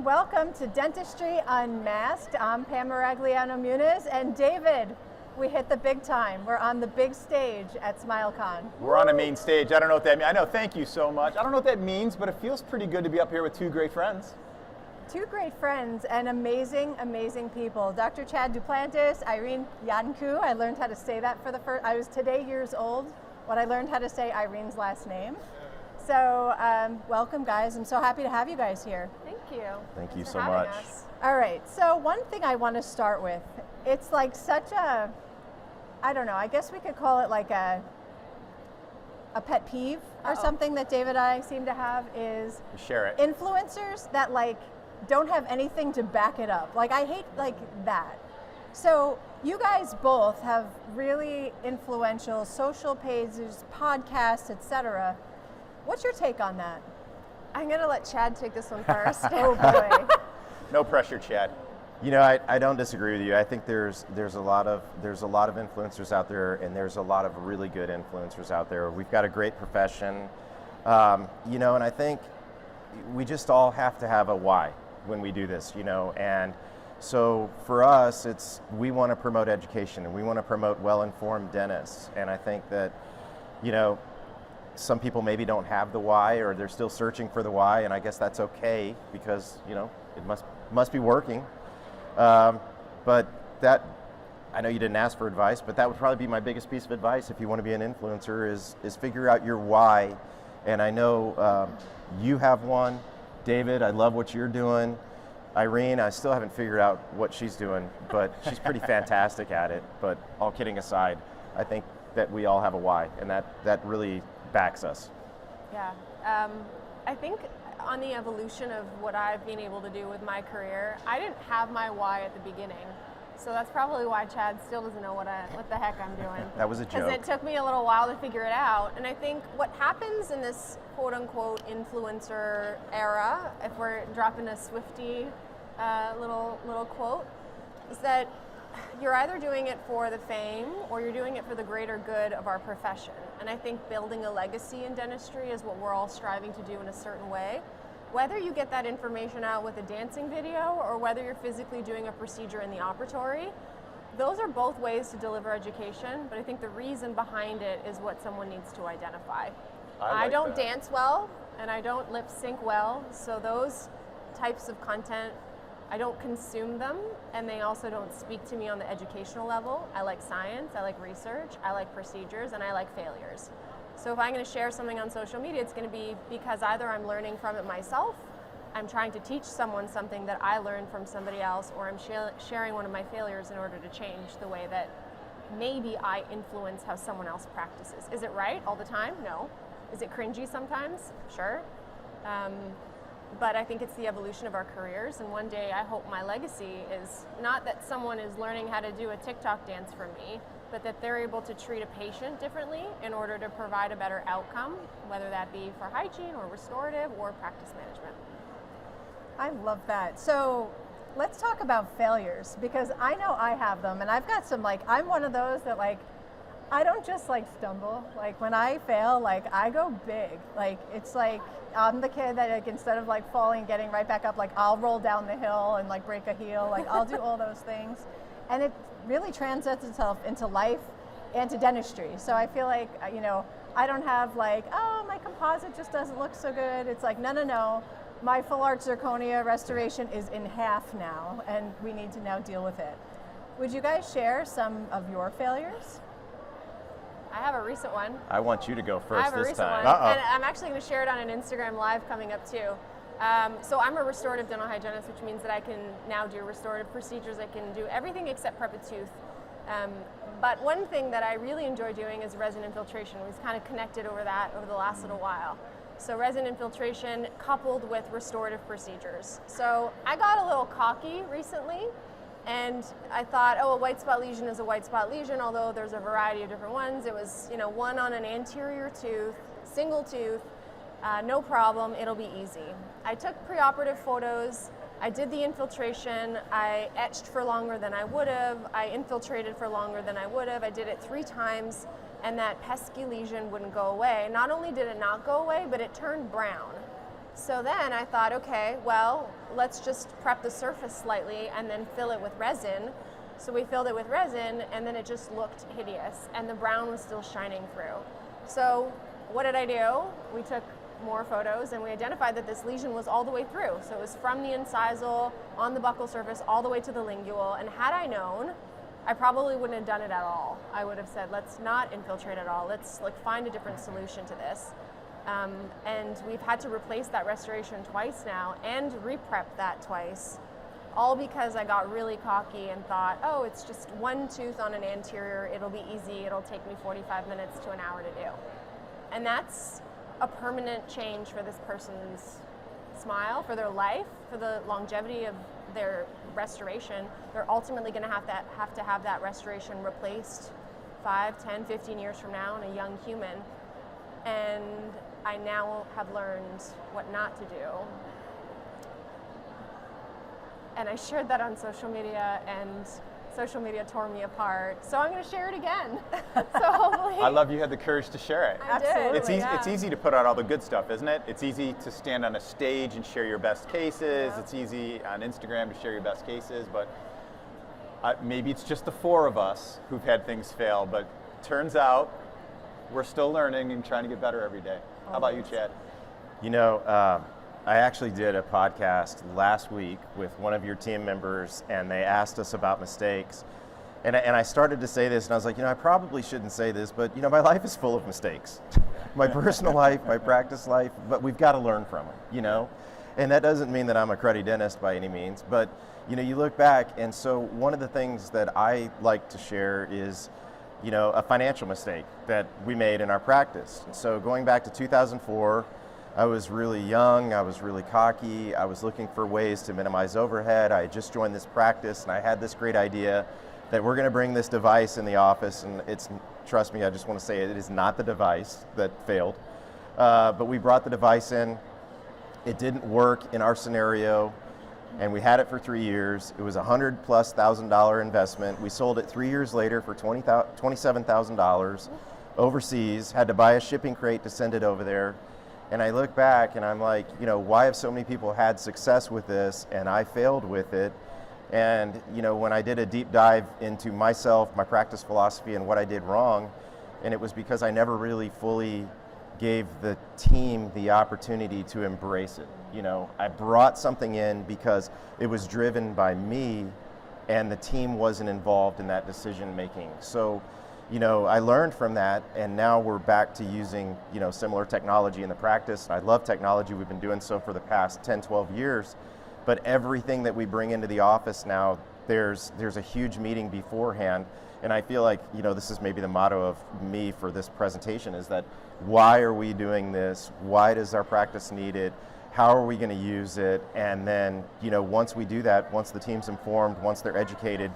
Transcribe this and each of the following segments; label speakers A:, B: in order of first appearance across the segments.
A: Welcome to Dentistry Unmasked. I'm Pamela Maragliano-Muniz, and David, we hit the big time. We're on the big stage at SmileCon.
B: We're on a main stage. I don't know what that means. I know, thank you so much. I don't know what that means, but it feels pretty good to be up here with two great friends.
A: Two great friends and amazing, amazing people. Dr. Duplantis, Irene Iancu. I learned how to say that for the first, I was today years old when I learned how to say Irene's last name. So welcome, guys. I'm so happy to have you guys here.
C: Thank you.
B: Thank you so much.
A: All right, so one thing I want to start with, it's like such a, I don't know, I guess we could call it like a pet peeve or something that David and I seem to have is
B: Share it.
A: Influencers that like don't have anything to back it up. Like I hate like that. So you guys both have really influential social pages, podcasts, etc. What's your take on that?
C: I'm going to let Chad take this one first.
A: Oh boy.
B: No pressure, Chad.
D: You know, I don't disagree with you. I think there's a lot of influencers out there, and there's a lot of really good influencers out there. We've got a great profession, you know, and I think we just all have to have a why when we do this, you know. And so for us, we want to promote education and we want to promote well-informed dentists. And I think that, you know, some people maybe don't have the why, or they're still searching for the why, and I guess that's okay because, you know, it must be working. But that, I know you didn't ask for advice, but that would probably be my biggest piece of advice if you want to be an influencer is figure out your why. And I know you have one. David, I love what you're doing. Irene, I still haven't figured out what she's doing, but she's pretty fantastic at it. But all kidding aside, I think that we all have a why, and that really backs us.
C: Yeah, I think on the evolution of what I've been able to do with my career, I didn't have my why at the beginning. So that's probably why Chad still doesn't know what the heck I'm doing.
D: That was a joke.
C: Because it took me a little while to figure it out. And I think what happens in this quote unquote influencer era, if we're dropping a Swiftie little quote, is that you're either doing it for the fame or you're doing it for the greater good of our profession. And I think building a legacy in dentistry is what we're all striving to do in a certain way. Whether you get that information out with a dancing video or whether you're physically doing a procedure in the operatory, those are both ways to deliver education, but I think the reason behind it is what someone needs to identify. I don't dance well and I don't lip sync well, so those types of content, I don't consume them, and they also don't speak to me on the educational level. I like science, I like research, I like procedures, and I like failures. So if I'm going to share something on social media, it's going to be because either I'm learning from it myself, I'm trying to teach someone something that I learned from somebody else, or I'm sharing one of my failures in order to change the way that maybe I influence how someone else practices. Is it right all the time? No. Is it cringy sometimes? Sure. But I think it's the evolution of our careers, and one day I hope my legacy is not that someone is learning how to do a TikTok dance from me, but that they're able to treat a patient differently in order to provide a better outcome, whether that be for hygiene or restorative or practice management.
A: I love that. So let's talk about failures, because I know I have them, and I've got some, like, I'm one of those that, like, I don't just like stumble. Like when I fail, like I go big. Like it's like I'm the kid that like instead of like falling, getting right back up, like I'll roll down the hill and like break a heel. Like I'll do all those things, and it really translates itself into life and to dentistry. So I feel like you know I don't have like, oh, my composite just doesn't look so good. It's like no. My full arch zirconia restoration is in half now, and we need to now deal with it. Would you guys share some of your failures?
C: I have a recent one.
D: I want you to go first this time.
C: I have a recent one, and I'm actually going to share it on an Instagram Live coming up too. So I'm a restorative dental hygienist, which means that I can now do restorative procedures. I can do everything except prep a tooth. But one thing that I really enjoy doing is resin infiltration. We've kind of connected over that over the last little while. So resin infiltration coupled with restorative procedures. So I got a little cocky recently, and I thought, oh, a white spot lesion is a white spot lesion, although there's a variety of different ones. It was, you know, one on an anterior tooth, single tooth, no problem, it'll be easy. I took preoperative photos, I did the infiltration, I etched for longer than I would have, I infiltrated for longer than I would have, I did it 3 times, and that pesky lesion wouldn't go away. Not only did it not go away, but it turned brown. So then I thought, okay, well, let's just prep the surface slightly and then fill it with resin. So we filled it with resin, and then it just looked hideous, and the brown was still shining through. So what did I do? We took more photos, and we identified that this lesion was all the way through. So it was from the incisal, on the buccal surface, all the way to the lingual. And had I known, I probably wouldn't have done it at all. I would have said, let's not infiltrate at all. Let's find a different solution to this. And we've had to replace that restoration twice now and re-prep that twice, all because I got really cocky and thought, oh, it's just one tooth on an anterior, it'll be easy, it'll take me 45 minutes to an hour to do. And that's a permanent change for this person's smile, for their life, for the longevity of their restoration. They're ultimately going to have to have that restoration replaced 5, 10, 15 years from now in a young human. And I now have learned what not to do. And I shared that on social media, and social media tore me apart. So I'm going to share it again. So hopefully.
B: I love you had the courage to share it.
C: I did.
B: It's easy.
C: Yeah.
B: It's easy to put out all the good stuff, isn't it? It's easy to stand on a stage and share your best cases.
C: Yeah.
B: It's easy on Instagram to share your best cases, but maybe it's just the 4 of us who've had things fail. But turns out we're still learning and trying to get better every day. How about you, Chad?
D: You know, I actually did a podcast last week with one of your team members, and they asked us about mistakes. And I started to say this, and I was like, I probably shouldn't say this, but my life is full of mistakes. My personal life, my practice life, but we've got to learn from it, And that doesn't mean that I'm a cruddy dentist by any means, but you look back, and so one of the things that I like to share is, a financial mistake that we made in our practice. So going back to 2004, I was really young, I was really cocky, I was looking for ways to minimize overhead. I had just joined this practice, and I had this great idea that we're going to bring this device in the office, and trust me, I just want to say it is not the device that failed, but we brought the device in. It didn't work in our scenario, and we had it for 3 years. It was $100,000+ investment. We sold it 3 years later for $27,000 overseas, had to buy a shipping crate to send it over there. And I look back and I'm like, why have so many people had success with this and I failed with it? And when I did a deep dive into myself, my practice philosophy, and what I did wrong, and it was because I never really fully gave the team the opportunity to embrace it. I brought something in because it was driven by me, and the team wasn't involved in that decision making. So I learned from that, and now we're back to using, similar technology in the practice. I love technology. We've been doing so for the past 10, 12 years, but everything that we bring into the office now, there's a huge meeting beforehand, and I feel like, this is maybe the motto of me for this presentation, is that why are we doing this? Why does our practice need it? How are we going to use it? And then, once we do that, once the team's informed, once they're educated,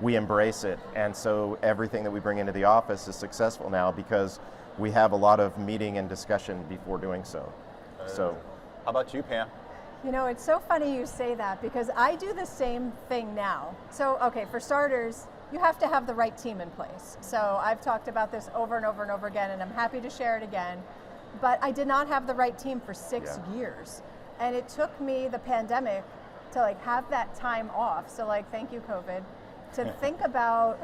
D: we embrace it. And so everything that we bring into the office is successful now because we have a lot of meeting and discussion before doing so.
B: How about you, Pam?
A: It's so funny you say that because I do the same thing now. So, okay, for starters, you have to have the right team in place. So I've talked about this over and over and over again, and I'm happy to share it again. But I did not have the right team for 6 years. And it took me the pandemic to have that time off. So thank you, COVID, to think about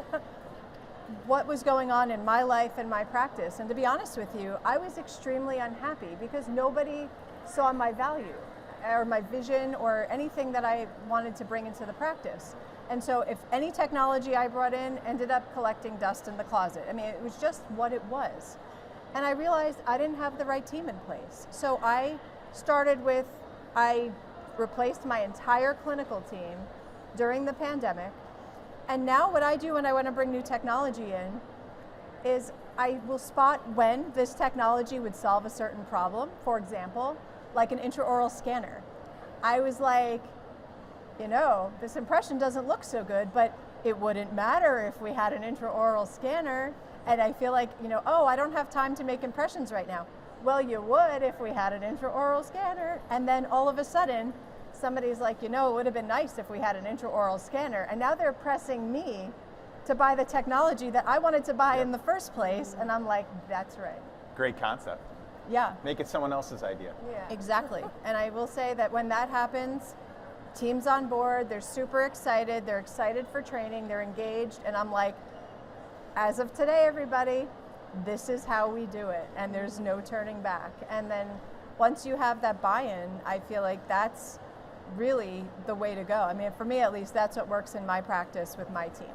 A: what was going on in my life and my practice. And to be honest with you, I was extremely unhappy because nobody saw my value or my vision or anything that I wanted to bring into the practice. And so if any technology I brought in ended up collecting dust in the closet. I mean, it was just what it was. And I realized I didn't have the right team in place. So I replaced my entire clinical team during the pandemic. And now what I do when I want to bring new technology in is I will spot when this technology would solve a certain problem. For example, like an intraoral scanner. I was like, this impression doesn't look so good, but it wouldn't matter if we had an intraoral scanner. And I feel like, I don't have time to make impressions right now. Well, you would if we had an intraoral scanner. And then all of a sudden, somebody's like, it would have been nice if we had an intraoral scanner. And now they're pressing me to buy the technology that I wanted to buy in the first place. And I'm like, that's right.
B: Great concept.
A: Yeah.
B: Make it someone else's idea.
C: Yeah.
A: Exactly. And I will say that when that happens, team's on board, they're super excited, they're excited for training, they're engaged, and I'm like, as of today, everybody, this is how we do it, and there's no turning back. And then once you have that buy-in, I feel like that's really the way to go. I mean, for me at least, that's what works in my practice with my team.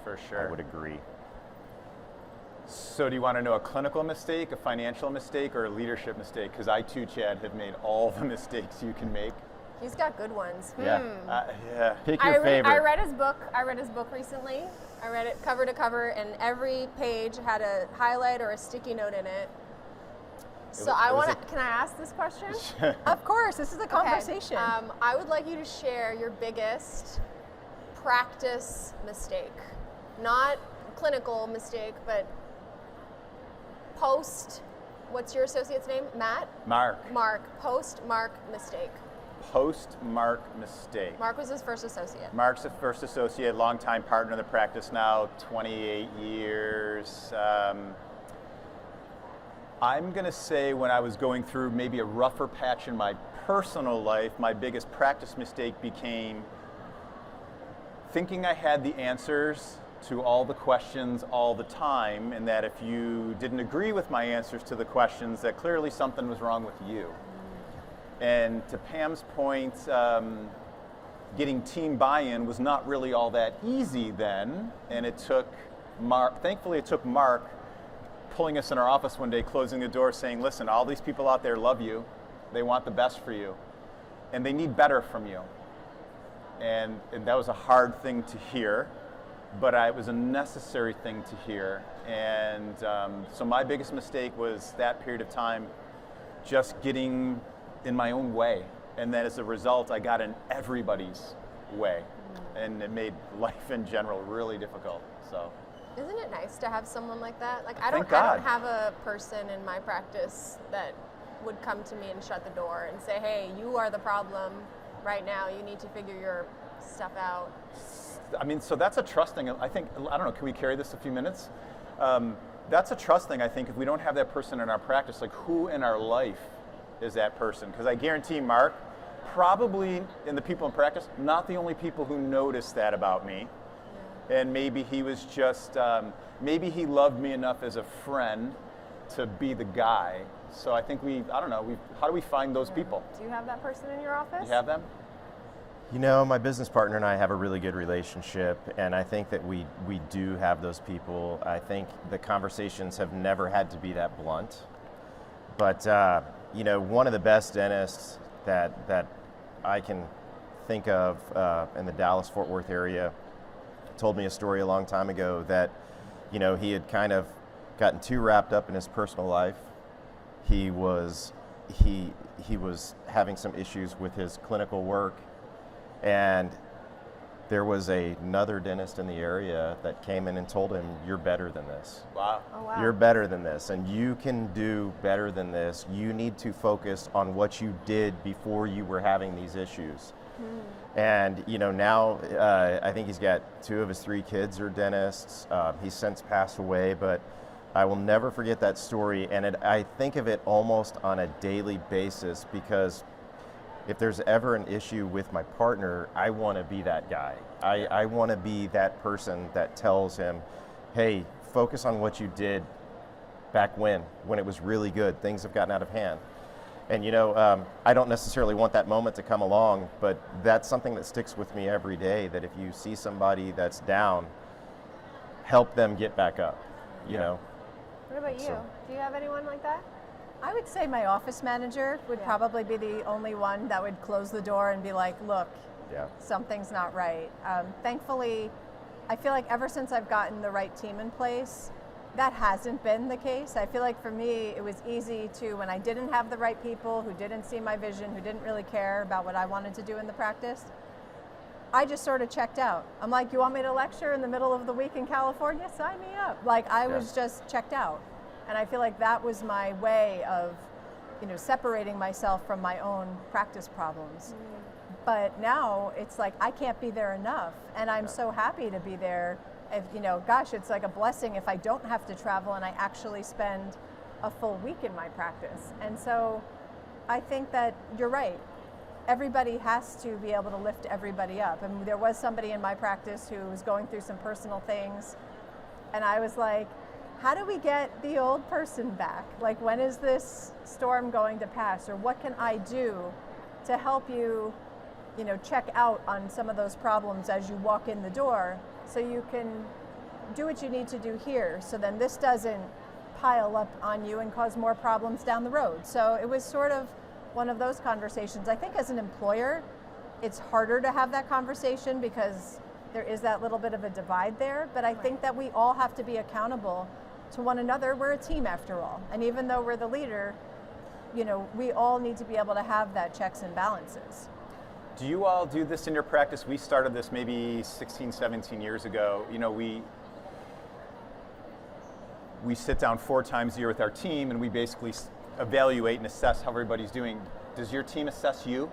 B: For sure.
D: I would agree.
B: So do you want to know a clinical mistake, a financial mistake, or a leadership mistake? Because I too, Chad, have made all the mistakes you can make.
C: He's got good ones.
D: Yeah.
B: Yeah.
D: Pick your favorite.
C: I read his book. I read his book recently. I read it cover to cover, and every page had a highlight or a sticky note in it. So can I ask this question?
A: Of course, this is a conversation.
C: Okay. I would like you to share your biggest practice mistake. Not clinical mistake, but what's your associate's name? Matt?
B: Mark.
C: Post-Mark mistake.
B: Post-Mark mistake.
C: Mark was his first associate.
B: Mark's the first associate, longtime partner in the practice now, 28 years. I'm going to say when I was going through maybe a rougher patch in my personal life, my biggest practice mistake became thinking I had the answers to all the questions all the time, and that if you didn't agree with my answers to the questions, that clearly something was wrong with you. And to Pam's point, getting team buy-in was not really all that easy then, and it took Mark, thankfully it took Mark pulling us in our office one day, closing the door, saying, listen, all these people out there love you, they want the best for you, and they need better from you. And that was a hard thing to hear, but it was a necessary thing to hear. And so my biggest mistake was that period of time just getting in my own way. And then as a result, I got in everybody's way. And it made life in general really difficult. So.
C: Isn't it nice to have someone like that? Like I
B: Thank
C: don't
B: God.
C: have a person in my practice that would come to me and shut the door and say, hey, you are the problem right now. You need to figure your stuff out.
B: I mean, so that's a trust thing. I think, I don't know, can we carry this a few minutes? That's a trust thing, I think, if we don't have that person in our practice, like who in our life is that person? Because I guarantee Mark, probably in the people in practice, not the only people who noticed that about me. Yeah. And maybe he was just, maybe he loved me enough as a friend to be the guy. So I think how do we find those people?
C: Do you have that person in your office?
B: You have them?
D: You know, my business partner and I have a really good relationship, and I think that we do have those people. I think the conversations have never had to be that blunt. But, you know, one of the best dentists that I can think of in the Dallas-Fort Worth area told me a story a long time ago that, you know, he had kind of gotten too wrapped up in his personal life. He was having some issues with his clinical work. And there was another dentist in the area that came in and told him, you're better than this.
B: Wow.
C: Oh, wow.
D: You're better than this, and you can do better than this. You need to focus on what you did before you were having these issues. And, you know, now I think he's got 2 of his 3 kids are dentists. He's since passed away, but I will never forget that story. And I think of it almost on a daily basis, because if there's ever an issue with my partner, I want to be that guy. I want to be that person that tells him, hey, focus on what you did back when it was really good. Things have gotten out of hand. And you know, I don't necessarily want that moment to come along, but that's something that sticks with me every day, that if you see somebody that's down, help them get back up, you know.
C: What about you? Do you have anyone like that?
A: I would say my office manager would probably be the only one that would close the door and be like, look, something's not right. Thankfully, I feel like ever since I've gotten the right team in place, that hasn't been the case. I feel like for me, it was easy to, when I didn't have the right people who didn't see my vision, who didn't really care about what I wanted to do in the practice, I just sort of checked out. I'm like, you want me to lecture in the middle of the week in California? Sign me up. Like I was just checked out. And I feel like that was my way of, you know, separating myself from my own practice problems. But now it's like, I can't be there enough. And I'm so happy to be there. If, you know, gosh, it's like a blessing if I don't have to travel and I actually spend a full week in my practice. And so I think that you're right. Everybody has to be able to lift everybody up. I mean, there was somebody in my practice who was going through some personal things, and I was like, how do we get the old person back? Like, when is this storm going to pass? Or what can I do to help you, check out on some of those problems as you walk in the door, so you can do what you need to do here, so then this doesn't pile up on you and cause more problems down the road. So it was sort of one of those conversations. I think as an employer, it's harder to have that conversation because there is that little bit of a divide there, but I think that we all have to be accountable to one another. We're a team after all. And even though we're the leader, we all need to be able to have that checks and balances.
B: Do you all do this in your practice? We started this maybe 16, 17 years ago. We sit down 4 times a year with our team and we basically evaluate and assess how everybody's doing. Does your team assess you?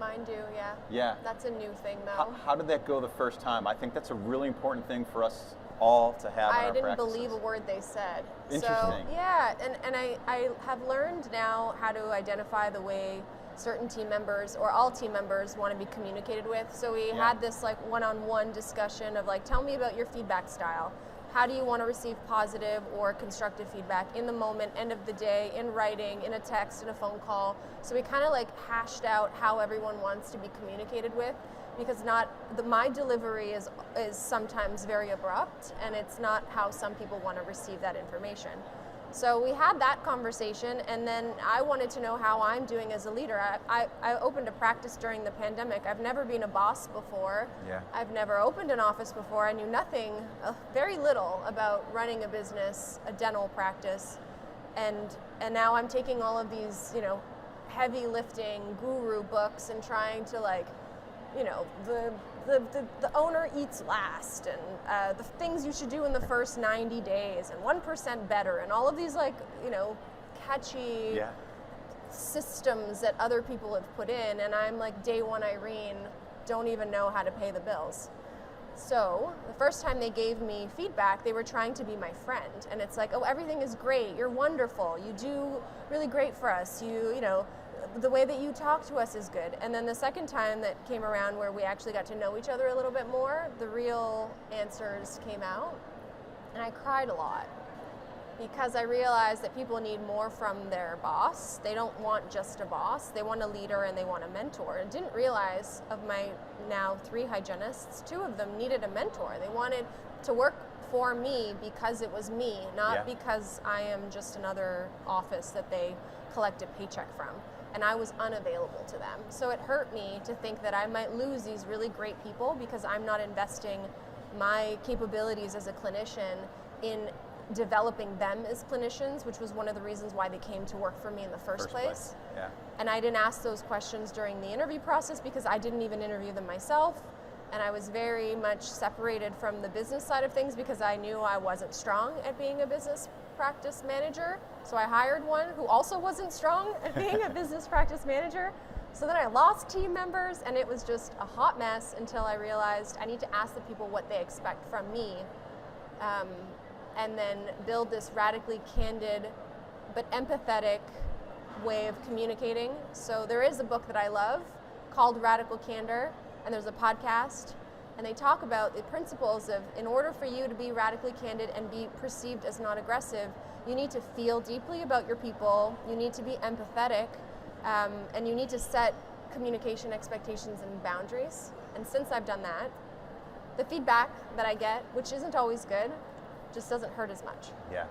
C: Mine do, yeah.
B: Yeah.
C: That's a new thing, though.
B: How did that go the first time? I think that's a really important thing for us all to have in our practices.
C: I didn't believe a word they said.
B: Interesting.
C: So, yeah, and I have learned now how to identify the way certain team members or all team members want to be communicated with. So we had this like one-on-one discussion of like, tell me about your feedback style. How do you want to receive positive or constructive feedback in the moment, end of the day, in writing, in a text, in a phone call? So we kind of like hashed out how everyone wants to be communicated with, because my delivery is sometimes very abrupt, and it's not how some people want to receive that information. So we had that conversation, and then I wanted to know how I'm doing as a leader. I opened a practice during the pandemic. I've never been a boss before.
B: Yeah.
C: I've never opened an office before. I knew nothing, very little about running a business, a dental practice, and now I'm taking all of these, heavy lifting guru books and trying to the owner eats last, and the things you should do in the first 90 days, and 1% better, and all of these catchy systems that other people have put in, and I'm like day one Irene, don't even know how to pay the bills. So the first time they gave me feedback, they were trying to be my friend, and it's like, oh, everything is great, you're wonderful, you do really great for us, the way that you talk to us is good. And then the second time that came around where we actually got to know each other a little bit more, the real answers came out, and I cried a lot because I realized that people need more from their boss. They don't want just a boss, they want a leader and they want a mentor. I didn't realize of my now 3 hygienists, 2 of them needed a mentor. They wanted to work for me because it was me, not because I am just another office that they collect a paycheck from. And I was unavailable to them. So it hurt me to think that I might lose these really great people because I'm not investing my capabilities as a clinician in developing them as clinicians, which was one of the reasons why they came to work for me in the first place.
B: Yeah.
C: And I didn't ask those questions during the interview process because I didn't even interview them myself. And I was very much separated from the business side of things because I knew I wasn't strong at being a business practice manager. So I hired one who also wasn't strong at being a business practice manager. So then I lost team members, and it was just a hot mess until I realized I need to ask the people what they expect from me, and then build this radically candid but empathetic way of communicating. So there is a book that I love called Radical Candor, and there's a podcast, and they talk about the principles of, in order for you to be radically candid and be perceived as not aggressive, you need to feel deeply about your people, you need to be empathetic, and you need to set communication expectations and boundaries. And since I've done that, the feedback that I get, which isn't always good, just doesn't hurt as much.
B: Yeah.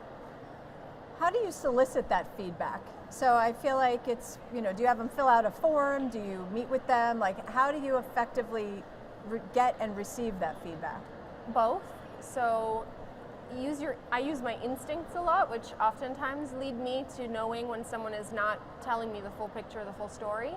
A: How do you solicit that feedback? So I feel like it's, do you have them fill out a form? Do you meet with them? Like, how do you effectively get and receive that feedback?
C: Both. So I use my instincts a lot, which oftentimes lead me to knowing when someone is not telling me the full picture, the full story.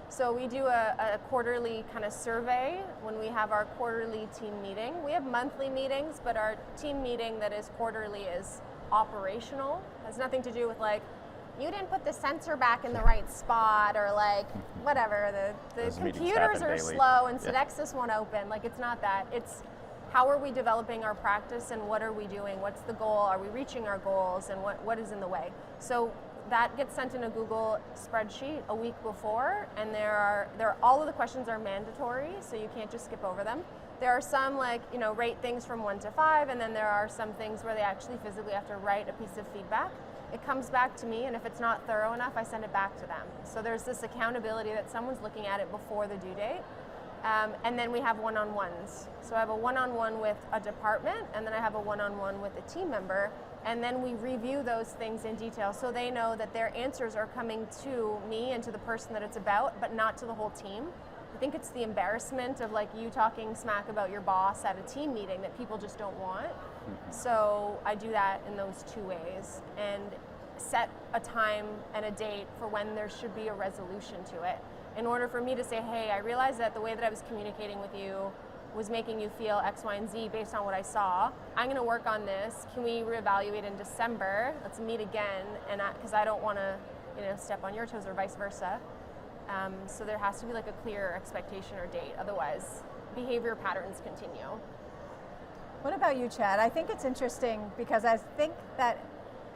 C: So we do a quarterly kind of survey when we have our quarterly team meeting. We have monthly meetings, but our team meeting that is quarterly is operational. It has nothing to do with like, you didn't put the sensor back in the right spot, or like whatever, the computers are
D: daily.
C: slow and Sodexis won't open. Like, it's not that. It's how are we developing our practice and what are we doing? What's the goal? Are we reaching our goals, and what is in the way? So that gets sent in a Google spreadsheet a week before, and all of the questions are mandatory, so you can't just skip over them. There are some like, rate things from 1 to 5, and then there are some things where they actually physically have to write a piece of feedback. It comes back to me, and if it's not thorough enough, I send it back to them. So there's this accountability that someone's looking at it before the due date. And then we have one-on-ones. So I have a one-on-one with a department, and then I have a one-on-one with a team member, and then we review those things in detail so they know that their answers are coming to me and to the person that it's about, but not to the whole team. I think it's the embarrassment of like you talking smack about your boss at a team meeting that people just don't want. So I do that in those two ways and set a time and a date for when there should be a resolution to it. In order for me to say, hey, I realized that the way that I was communicating with you was making you feel X, Y, and Z based on what I saw. I'm going to work on this. Can we reevaluate in December? Let's meet again, and because I don't want to, step on your toes or vice versa. So there has to be like a clear expectation or date. Otherwise, behavior patterns continue.
A: What about you, Chad? I think it's interesting because I think that,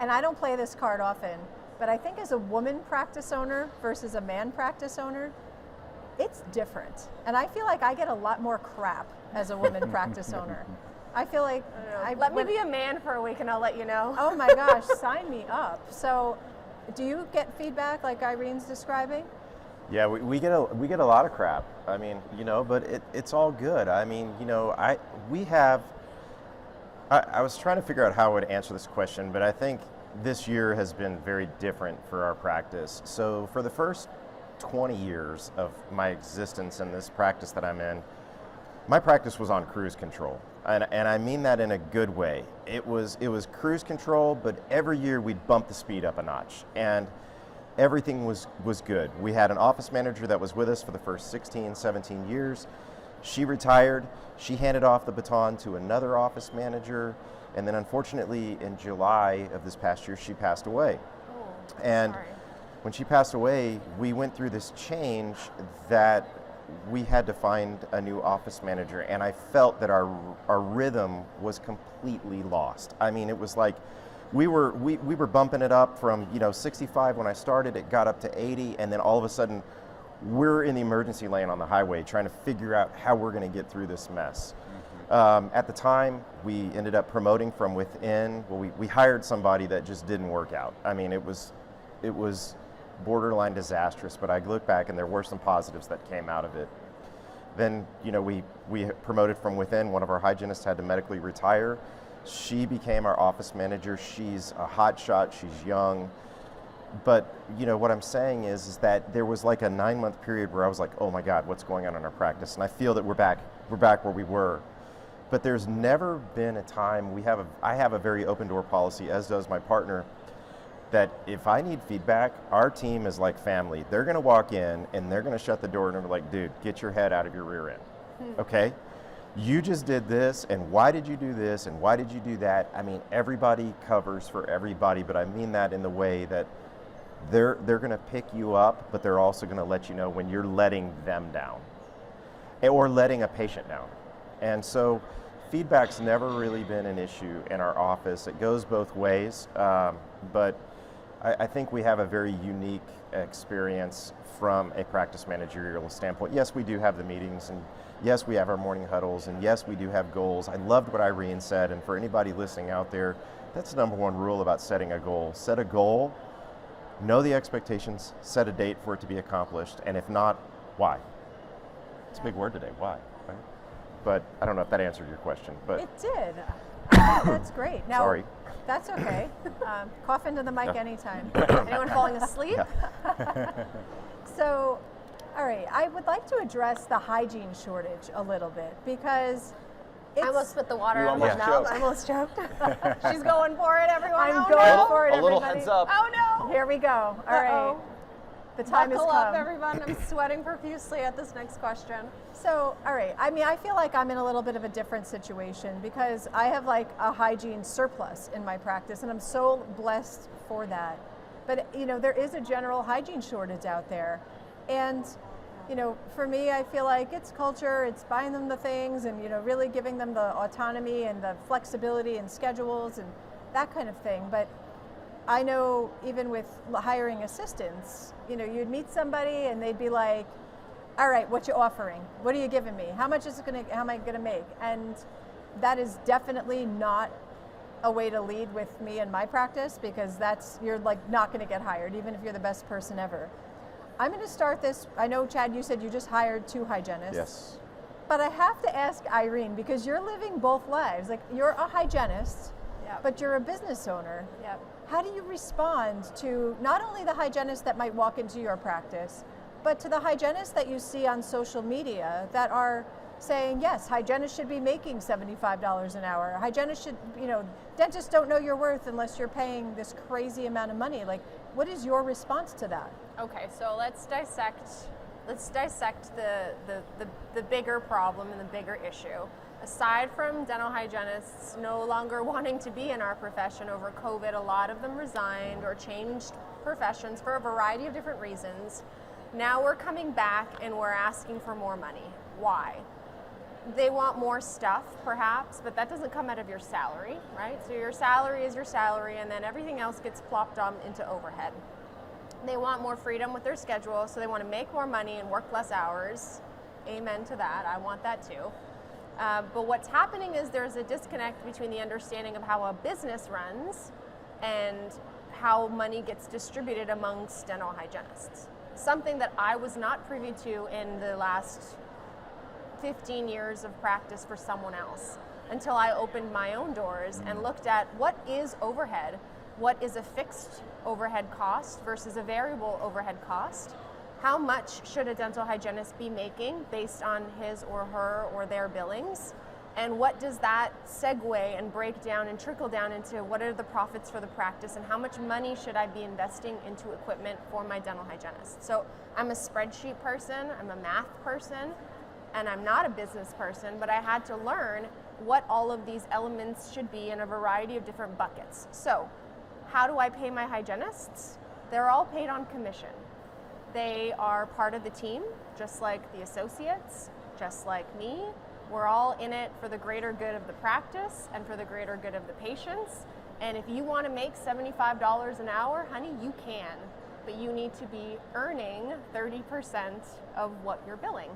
A: and I don't play this card often, but I think as a woman practice owner versus a man practice owner, it's different. And I feel like I get a lot more crap as a woman practice owner. I feel like
C: Let me be a man for a week and I'll let you know.
A: Oh my gosh, sign me up. So do you get feedback like Irene's describing?
D: Yeah, we get a lot of crap. I mean, but it's all good. I mean, I was trying to figure out how I would answer this question, but I think this year has been very different for our practice. So for the first 20 years of my existence in this practice that I'm in, my practice was on cruise control. And I mean that in a good way. It was cruise control, but every year we'd bump the speed up a notch. And everything was good. We had an office manager that was with us for the first 16, 17 years. She retired. She handed off the baton to another office manager. And then unfortunately in July of this past year, she passed away.
C: Oh,
D: and
C: sorry.
D: When she passed away, we went through this change that we had to find a new office manager. And I felt that our rhythm was completely lost. I mean, it was like, we were bumping it up from 65 when I started. It got up to 80, and then all of a sudden, we're in the emergency lane on the highway trying to figure out how we're going to get through this mess. At the time, we ended up promoting from within. Well, we hired somebody that just didn't work out. I mean, it was borderline disastrous. But I look back, and there were some positives that came out of it. Then, we promoted from within. One of our hygienists had to medically retire. She became our office manager. She's a hot shot. She's young. But what I'm saying is that there was like a 9-month period where I was like, oh my God, what's going on in our practice? And I feel that we're back where we were. But there's never been a time I have a very open door policy, as does my partner, that if I need feedback, our team is like family. They're going to walk in and they're going to shut the door and they're like, dude, get your head out of your rear end. Okay? You just did this, and why did you do this, and why did you do that? I mean, everybody covers for everybody, but I mean that in the way that they're going to pick you up, but they're also going to let you know when you're letting them down or letting a patient down. And so feedback's never really been an issue in our office. It goes both ways, but I think we have a very unique experience from a practice managerial standpoint. Yes, we do have the meetings, and yes, we have our morning huddles, and yes, we do have goals. I loved what Irene said, and for anybody listening out there, that's the number one rule about setting a goal. Set a goal, know the expectations, set a date for it to be accomplished, and if not, why? It's a big word today, why? Right? But I don't know if that answered your question. But
A: It did. I think that's great. Now,
D: sorry.
A: That's okay. Cough into the mic anytime.
C: Anyone falling asleep?
A: So, all right, I would like to address the hygiene shortage a little bit because
C: I almost spit the water
B: You
C: out of my
B: almost
C: mouth.
B: choked.
C: I almost choked. She's going for it, everyone.
A: I'm
C: Oh,
A: going
C: no.
A: for it,
B: A little
A: everybody.
B: heads up.
C: Oh no!
A: Here we go. All right.
C: Uh-oh.
A: The time
C: Buckle
A: has
C: up,
A: come.
C: everyone. I'm sweating profusely at this next question.
A: So, all right. I mean, I feel like I'm in a little bit of a different situation because I have like a hygiene surplus in my practice, and I'm so blessed for that. But there is a general hygiene shortage out there, and For me, I feel like it's culture, it's buying them the things and, really giving them the autonomy and the flexibility and schedules and that kind of thing. But I know even with hiring assistants, you'd meet somebody and they'd be like, all right, what you offering? What are you giving me? How am I gonna make? And that is definitely not a way to lead with me in my practice, because you're like not gonna get hired, even if you're the best person ever. I'm gonna start this, I know Chad, you said you just hired 2 hygienists.
D: Yes.
A: But I have to ask Irene, because you're living both lives. Like, you're a hygienist,
C: Yep.
A: but you're a business owner.
C: Yep.
A: How do you respond to not only the hygienists that might walk into your practice, but to the hygienists that you see on social media that are saying, yes, hygienists should be making $75 an hour. Hygienists should, dentists don't know your worth unless you're paying this crazy amount of money. Like, what is your response to that?
C: Okay, so let's dissect the bigger problem and the bigger issue. Aside from dental hygienists no longer wanting to be in our profession over COVID, a lot of them resigned or changed professions for a variety of different reasons. Now we're coming back and we're asking for more money. Why? They want more stuff, perhaps, but that doesn't come out of your salary, right? So your salary is your salary, and then everything else gets plopped on into overhead. They want more freedom with their schedule, so they want to make more money and work less hours. Amen to that. I want that too. But what's happening is there's a disconnect between the understanding of how a business runs and how money gets distributed amongst dental hygienists. Something that I was not privy to in the last 15 years of practice for someone else, until I opened my own doors and looked at what is overhead, what is a fixed overhead cost versus a variable overhead cost. How much should a dental hygienist be making based on his or her or their billings? And what does that segue and break down and trickle down into what are the profits for the practice, and how much money should I be investing into equipment for my dental hygienist? So I'm a spreadsheet person, I'm a math person, and I'm not a business person, but I had to learn what all of these elements should be in a variety of different buckets. So how do I pay my hygienists? They're all paid on commission. They are part of the team, just like the associates, just like me. We're all in it for the greater good of the practice and for the greater good of the patients. And if you want to make $75 an hour, honey, you can, but you need to be earning 30% of what you're billing.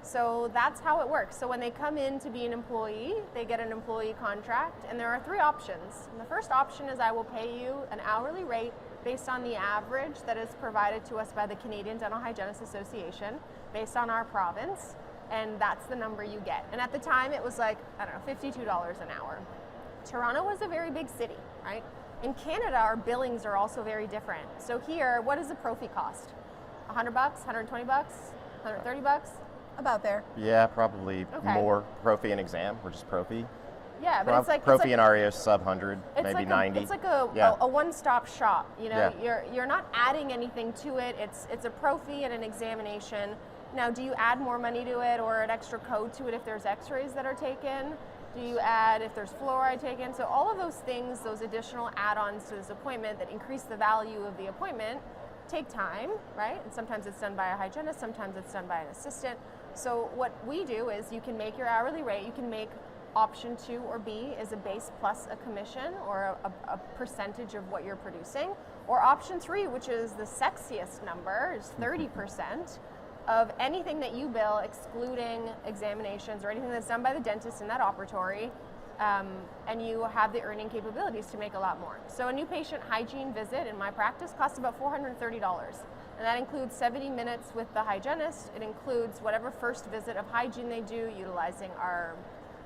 C: So that's how it works. So when they come in to be an employee, they get an employee contract, and there are 3 options. And the first option is I will pay you an hourly rate based on the average that is provided to us by the Canadian Dental Hygienists Association, based on our province, and that's the number you get. And at the time it was like, I don't know, $52 an hour. Toronto was a very big city, right? In Canada, our billings are also very different. So here, what does a prophy cost? $100, $120, $130?
A: About there.
D: Yeah, probably more prophy and exam, or just prophy.
C: Yeah, but
D: prophy and REO sub 100, maybe
C: like
D: 90.
C: It's like a one-stop shop. You're not adding anything to it. It's a prophy and an examination. Now, do you add more money to it or an extra code to it if there's x-rays that are taken? Do you add if there's fluoride taken? So all of those things, those additional add-ons to this appointment that increase the value of the appointment, take time, right? And sometimes it's done by a hygienist, sometimes it's done by an assistant. So what we do is you can make your hourly rate, you can make option 2 or B is a base plus a commission or a percentage of what you're producing, or option 3, which is the sexiest number, is 30% of anything that you bill, excluding examinations or anything that's done by the dentist in that operatory, and you have the earning capabilities to make a lot more. So a new patient hygiene visit in my practice costs about $430. And that includes 70 minutes with the hygienist. It includes whatever first visit of hygiene they do, utilizing our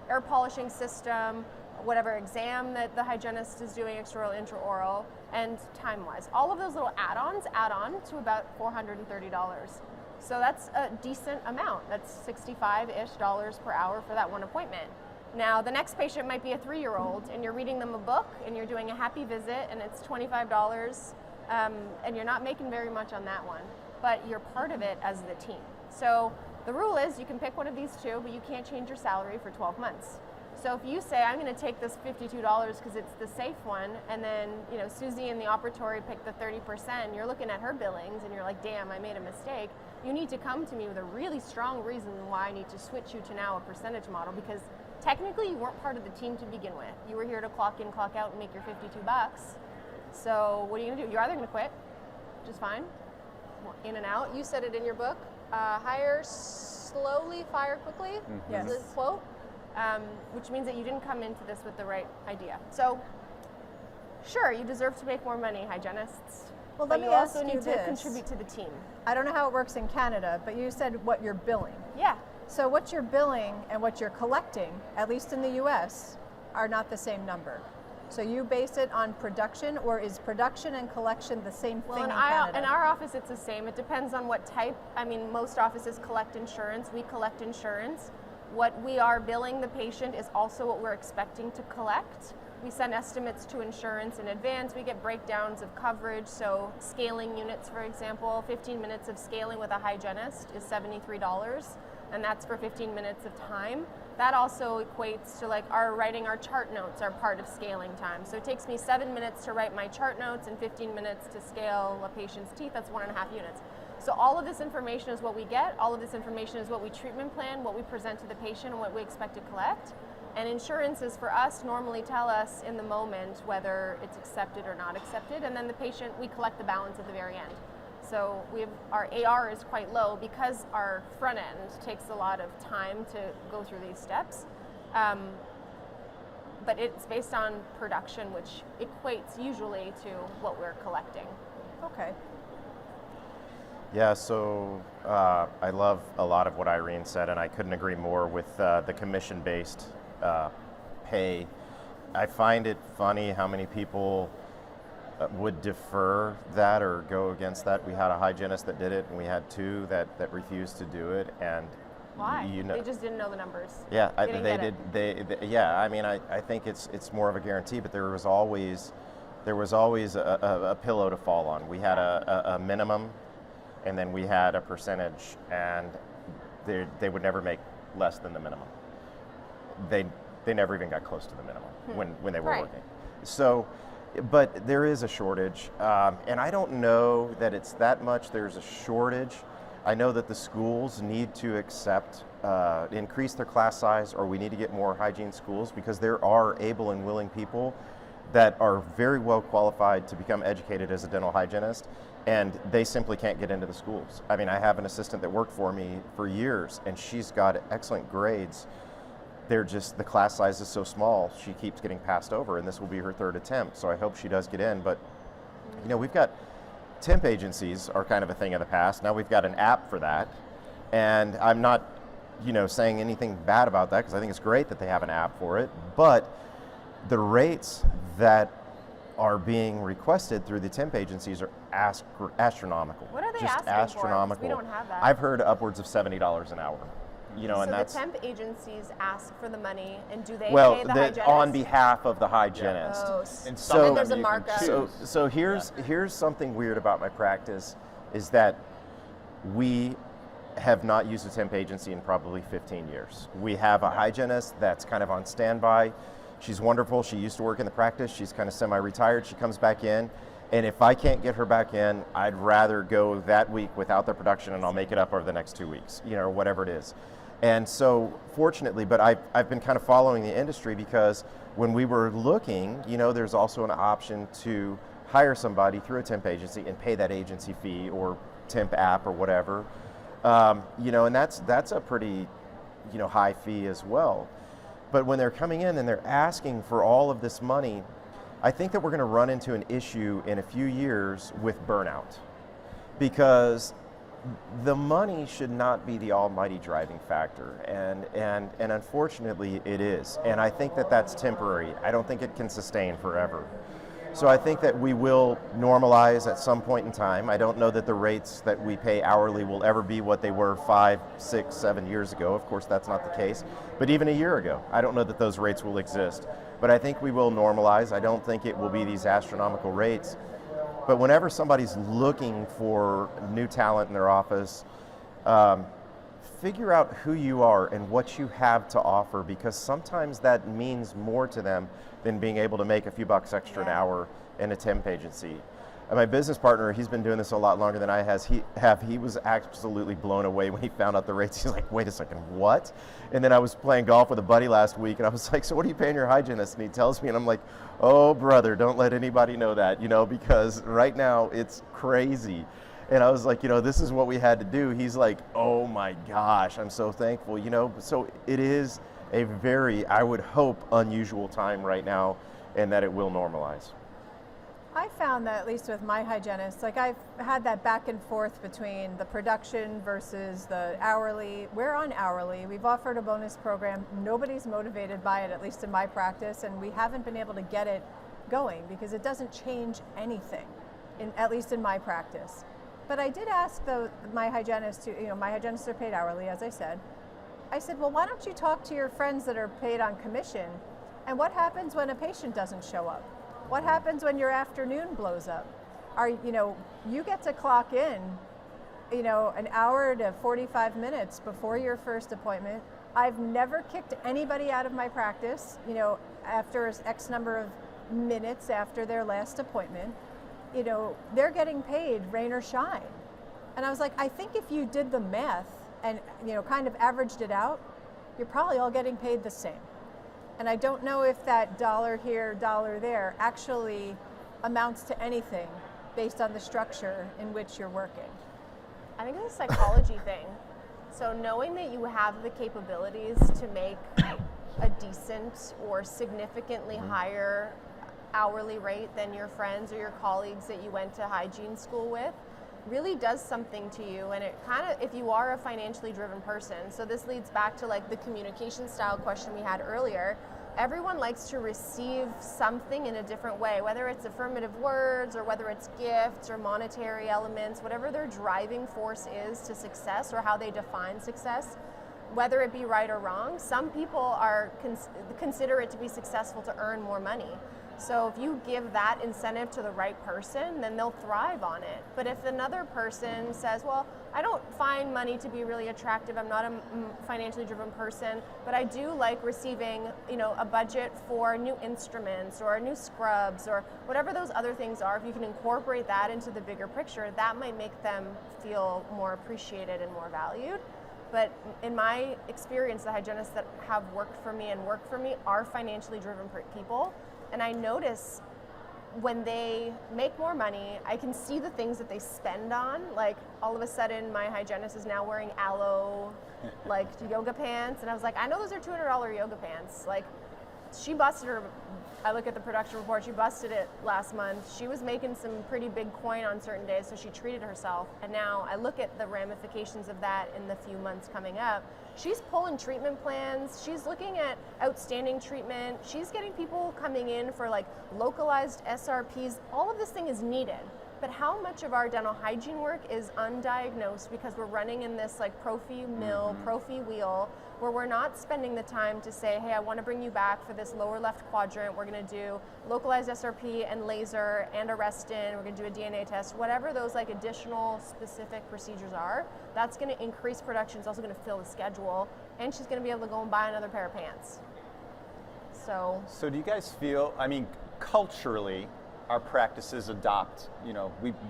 C: air polishing system, whatever exam that the hygienist is doing, extraoral, intraoral, and time-wise. All of those little add-ons add on to about $430. So that's a decent amount. That's $65-ish per hour for that one appointment. Now, the next patient might be a 3-year-old, and you're reading them a book, and you're doing a happy visit, and it's $25, and you're not making very much on that one, but you're part of it as the team. So the rule is you can pick one of these 2, but you can't change your salary for 12 months. So if you say, I'm going to take this $52 because it's the safe one, and then Susie in the operatory picked the 30%, you're looking at her billings, and you're like, damn, I made a mistake. you need to come to me with a really strong reason why I need to switch you to now a percentage model, because technically you weren't part of the team to begin with. You were here to clock in, clock out, and make your 52 bucks. So what are you gonna do? You're either gonna quit, which is fine, in and out. You said it in your book, hire slowly, fire quickly,
A: Yes.
C: is the quote, which means that you didn't come into this with the right idea. So sure, you deserve to make more money, hygienists.
A: Well,
C: But
A: let me
C: you
A: ask
C: also
A: you
C: need to
A: this.
C: contribute to the team.
A: I don't know how it works in Canada, but you said what you're billing.
C: Yeah.
A: So what you're billing and what you're collecting, at least in the US, are not the same number. So you base it on production, or is production and collection the same thing
C: Well,
A: in Canada?
C: in our office, it's the same. It depends on what type. I mean, most offices collect insurance. We collect insurance. What we are billing the patient is also what we're expecting to collect. We send estimates to insurance in advance. We get breakdowns of coverage. So scaling units, for example, 15 minutes of scaling with a hygienist is $73, and that's for 15 minutes of time. That also equates to like writing our chart notes are part of scaling time. So it takes me 7 minutes to write my chart notes and 15 minutes to scale a patient's teeth. That's 1.5 units. So all of this information is what we get. All of this information is what we treatment plan, what we present to the patient, and what we expect to collect. And insurances for us normally tell us in the moment whether it's accepted or not accepted. And then the patient, we collect the balance at the very end. So our AR is quite low because our front end takes a lot of time to go through these steps. But it's based on production, which equates usually to what we're collecting.
A: Okay.
D: Yeah, so I love a lot of what Irene said, and I couldn't agree more with the commission-based pay. I find it funny how many people would defer that or go against that. We had a hygienist that did it, and we had two that refused to do it. And
C: Why?
D: you know,
C: They just didn't know the numbers.
D: yeah,
C: Didn't
D: they
C: get
D: did. They yeah. I mean, I think it's more of a guarantee, but there was always a pillow to fall on. We had a minimum, and then we had a percentage, and they would never make less than the minimum. They never even got close to the minimum when they were
C: Right.
D: working. So, but there is a shortage, and I don't know that it's that much. There's a shortage. I know that the schools need to increase their class size, or we need to get more hygiene schools, because there are able and willing people that are very well qualified to become educated as a dental hygienist, and they simply can't get into the schools. I mean, I have an assistant that worked for me for years, and she's got excellent grades. They're just, the class size is so small, she keeps getting passed over, and this will be her third attempt, so I hope she does get in. But, you know, we've got temp agencies are kind of a thing of the past. Now we've got an app for that, and I'm not, saying anything bad about that, because I think it's great that they have an app for it, but the rates that are being requested through the temp agencies are astronomical.
C: What are they
D: just
C: asking for? 'Cause
D: astronomical.
C: we don't have that.
D: I've heard upwards of $70 an hour.
C: So
D: and that's
C: the temp agencies ask for the money, and do they
D: well,
C: pay the hygienist?
D: on behalf of the hygienist.
C: Oh,
B: And
D: So-
B: some of
C: And there's
B: them
C: a
B: you can
C: markup.
B: choose.
D: So here's something weird about my practice, is that we have not used a temp agency in probably 15 years. We have a hygienist that's kind of on standby. She's wonderful. She used to work in the practice. She's kind of semi-retired. She comes back in, and if I can't get her back in, I'd rather go that week without the production, and I'll make it up over the next 2 weeks, or whatever it is. And so, fortunately, but I've been kind of following the industry, because when we were looking, there's also an option to hire somebody through a temp agency and pay that agency fee or temp app or whatever, and that's a pretty, high fee as well. But when they're coming in and they're asking for all of this money, I think that we're going to run into an issue in a few years with burnout, because the money should not be the almighty driving factor, and unfortunately it is. And I think that that's temporary. I don't think it can sustain forever. So I think that we will normalize at some point in time. I don't know that the rates that we pay hourly will ever be what they were 5, 6, 7 years ago. Of course, that's not the case. But even a year ago, I don't know that those rates will exist. But I think we will normalize. I don't think it will be these astronomical rates. But whenever somebody's looking for new talent in their office, figure out who you are and what you have to offer, because sometimes that means more to them than being able to make a few bucks extra an hour in a temp agency. my business partner, he's been doing this a lot longer than I have. He was absolutely blown away when he found out the rates. He's like, wait a second, what? And then I was playing golf with a buddy last week, and I was like, so what are you paying your hygienist? And he tells me, and I'm like, oh, brother, don't let anybody know that, because right now it's crazy. And I was like, this is what we had to do. He's like, oh my gosh, I'm so thankful, So it is a very, I would hope, unusual time right now, and that it will normalize.
A: I found that, at least with my hygienist, like I've had that back and forth between the production versus the hourly. We're on hourly. We've offered a bonus program. Nobody's motivated by it, at least in my practice, and we haven't been able to get it going because it doesn't change anything, at least in my practice. But I did ask my hygienist my hygienists are paid hourly, as I said. I said, well, why don't you talk to your friends that are paid on commission, and what happens when a patient doesn't show up? What happens when your afternoon blows up? You get to clock in, an hour to 45 minutes before your first appointment. I've never kicked anybody out of my practice, after X number of minutes after their last appointment. They're getting paid rain or shine. And I was like, I think if you did the math and, kind of averaged it out, you're probably all getting paid the same. And I don't know if that dollar here, dollar there actually amounts to anything based on the structure in which you're working.
C: I think it's a psychology thing. So knowing that you have the capabilities to make a decent or significantly higher hourly rate than your friends or your colleagues that you went to hygiene school with really does something to you. And it kind of, if you are a financially driven person, so this leads back to like the communication style question we had earlier. Everyone likes to receive something in a different way, whether it's affirmative words or whether it's gifts or monetary elements, whatever their driving force is to success or how they define success, whether it be right or wrong. Some people are consider it to be successful to earn more money. So if you give that incentive to the right person, then they'll thrive on it. But if another person says, well, I don't find money to be really attractive, I'm not a financially driven person, but I do like receiving, a budget for new instruments or new scrubs or whatever those other things are, if you can incorporate that into the bigger picture, that might make them feel more appreciated and more valued. But in my experience, the hygienists that have worked for me and work for me are financially driven people. And I notice when they make more money, I can see the things that they spend on. Like all of a sudden, my hygienist is now wearing aloe, like yoga pants. And I was like, I know those are $200 yoga pants. Like she busted her, I look at the production report, she busted it last month. She was making some pretty big coin on certain days, so she treated herself. And now I look at the ramifications of that in the few months coming up. She's pulling treatment plans. She's looking at outstanding treatment. She's getting people coming in for like localized SRPs. All of this thing is needed. But how much of our dental hygiene work is undiagnosed because we're running in this like prophy mill, prophy wheel, where we're not spending the time to say, hey, I want to bring you back for this lower left quadrant. We're going to do localized SRP and laser and Arrestin. We're going to do a DNA test. Whatever those like additional specific procedures are, that's going to increase production. It's also going to fill the schedule. And she's going to be able to go and buy another pair of pants. So
B: do you guys feel, culturally, our practices adopt,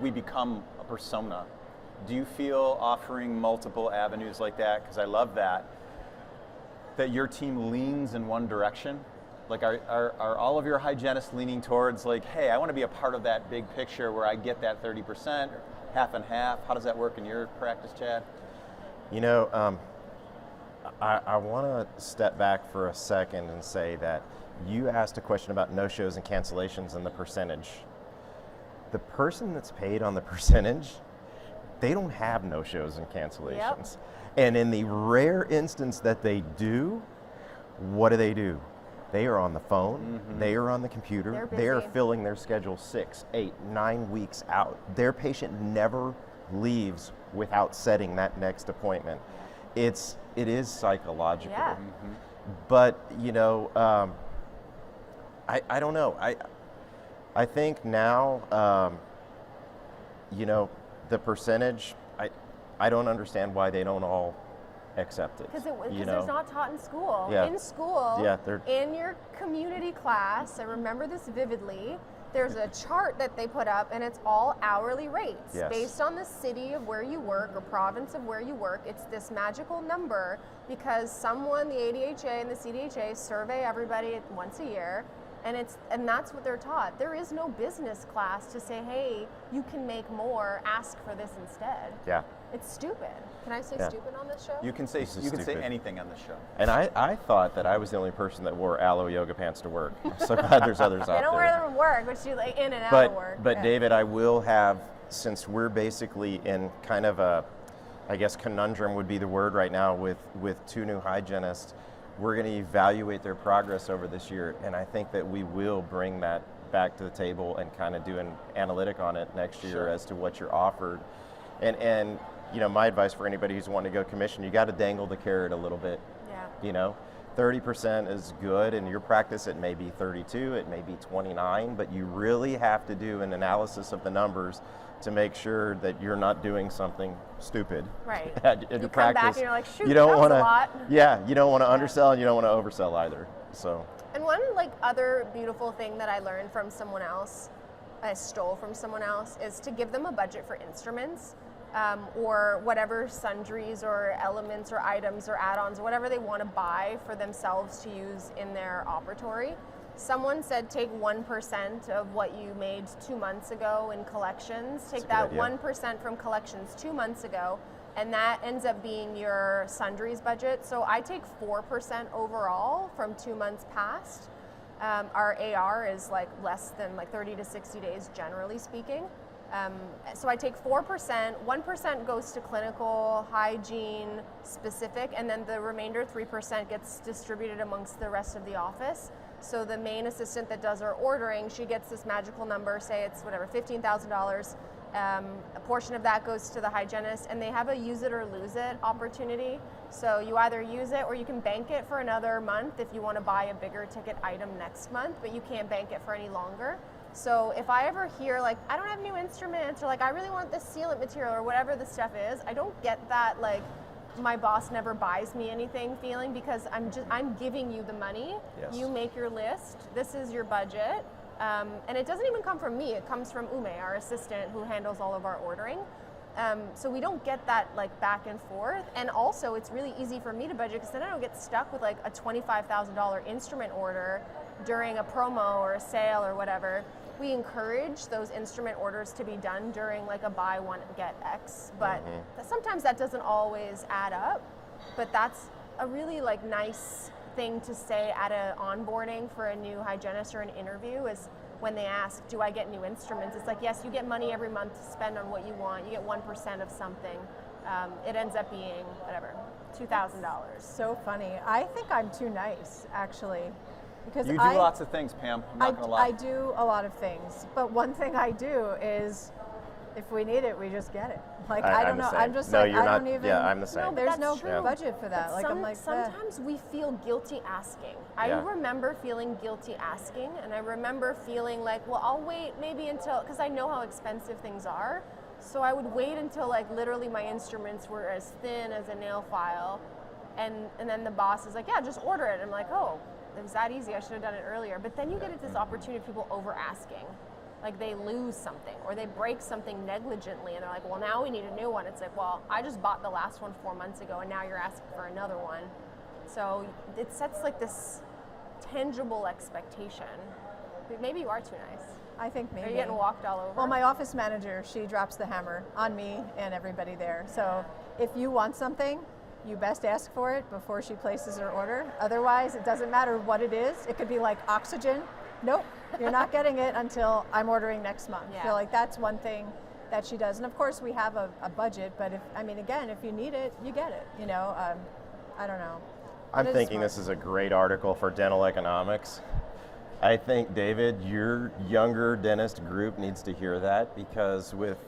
B: we become a persona. Do you feel offering multiple avenues like that, because I love that your team leans in one direction? Like are all of your hygienists leaning towards like, hey, I want to be a part of that big picture where I get that 30%, half and half? How does that work in your practice, Chad?
D: I want to step back for a second and say that you asked a question about no-shows and cancellations and the percentage. The person that's paid on the percentage, they don't have no-shows and cancellations. Yep. And in the rare instance that they do, what do? They are on the phone, they are on the computer, they are filling their schedule 6, 8, 9 weeks out. Their patient never leaves without setting that next appointment. It is psychological.
C: Yeah.
D: But, I don't know. I think now, the percentage, I don't understand why they don't all accept it.
C: Because it's not taught in school.
D: Yeah.
C: In school,
D: yeah,
C: in your community class, I remember this vividly, there's a chart that they put up, and it's all hourly rates
D: Yes.
C: based on the city of where you work or province of where you work. It's this magical number because someone, the ADHA and the CDHA, survey everybody once a year, and that's what they're taught. There is no business class to say, hey, you can make more, ask for this instead.
D: Yeah.
C: It's stupid. Can I say
D: Yeah.
C: stupid on this show?
B: You can say
D: This is
B: you can say
D: stupid.
B: anything on this show.
D: And I thought that I was the only person that wore aloe yoga pants to work. I'm so glad there's others out there.
C: They don't wear them to work, but you like in and out of work.
D: But
C: Yeah.
D: David, I will have, since we're basically in kind of a, I guess conundrum would be the word right now with 2 new hygienists, we're going to evaluate their progress over this year, and I think that we will bring that back to the table and kind of do an analytic on it next year
B: Sure.
D: as to what you're offered. And you know, my advice for anybody who's wanting to go commission, you got to dangle the carrot a little bit.
C: Yeah.
D: You know, 30% is good. In your practice, it may be 32, it may be 29, but you really have to do an analysis of the numbers to make sure that you're not doing something stupid.
C: Right.
D: at
C: You
D: your
C: come
D: practice.
C: back and you're like, shoot,
D: you don't
C: that was
D: wanna,
C: a lot.
D: Yeah, you don't want to undersell and you don't want to oversell either. So.
C: And one like other beautiful thing that I learned from someone else, I stole from someone else, is to give them a budget for instruments or whatever sundries or elements or items or add-ons or whatever they want to buy for themselves to use in their operatory. Someone said take 1% of what you made 2 months ago in collections. Take
D: That's a
C: that
D: good idea.
C: 1% from collections 2 months ago, and that ends up being your sundries budget. So I take 4% overall from 2 months past. Our AR is like less than like 30 to 60 days, generally speaking. So I take 4%, 1% goes to clinical, hygiene, specific, and then the remainder 3% gets distributed amongst the rest of the office. So the main assistant that does our ordering, she gets this magical number, say it's whatever, $15,000. A portion of that goes to the hygienist, and they have a use it or lose it opportunity. So you either use it or you can bank it for another month if you want to buy a bigger ticket item next month, but you can't bank it for any longer. So if I ever hear like, I don't have new instruments, or like, I really want this sealant material or whatever the stuff is, I don't get that like, my boss never buys me anything feeling, because I'm giving you the money.
D: Yes.
C: You make your list. This is your budget. And it doesn't even come from me. It comes from Ume, our assistant who handles all of our ordering. So we don't get that like back and forth. And also it's really easy for me to budget, because then I don't get stuck with like a $25,000 instrument order during a promo or a sale or whatever. We encourage those instrument orders to be done during like a buy one get X, but sometimes that doesn't always add up. But that's a really like nice thing to say at a onboarding for a new hygienist or an interview, is when they ask, do I get new instruments? It's like, yes, you get money every month to spend on what you want. You get 1% of something. It ends up being whatever, $2,000.
A: So funny. I think I'm too nice, actually. Because
B: You do lots of things, Pam. I'm not going to lie.
A: I do a lot of things, but one thing I do is, if we need it, we just get it. Like I don't
D: I'm the
A: know.
D: same.
A: I'm just
D: No,
A: like
D: you're
A: I
D: not-
A: don't even.
D: yeah, I'm the same.
C: No, but
A: There's
C: that's
A: no
C: true.
A: budget for that.
C: But
A: Like I'm like
C: sometimes we feel guilty asking. I
D: Yeah.
C: remember feeling guilty asking, and I remember feeling like, well, I'll wait maybe until, because I know how expensive things are. So I would wait until like literally my instruments were as thin as a nail file, and then the boss is like, yeah, just order it. I'm like, oh, it was that easy. I should have done it earlier. But then you get into this opportunity of people over asking. Like they lose something or they break something negligently, and they're like, well, now we need a new one. It's like, well, I just bought the last one 4 months ago, and now you're asking for another one. So it sets like this tangible expectation. But maybe you are too nice.
A: I think maybe.
C: Are you getting walked all over?
A: Well, my office manager, she drops the hammer on me and everybody there. So if you want something, you best ask for it before she places her order. Otherwise, it doesn't matter what it is. It could be like oxygen. Nope, you're not getting it until I'm ordering next month.
C: Yeah.
A: So like that's one thing that she does. And of course we have a budget, but if you need it, you get it, you know? I don't know.
D: I'm
A: It is
D: thinking
A: smart.
D: this is a great article for dental economics. I think, David, your younger dentist group needs to hear that, because with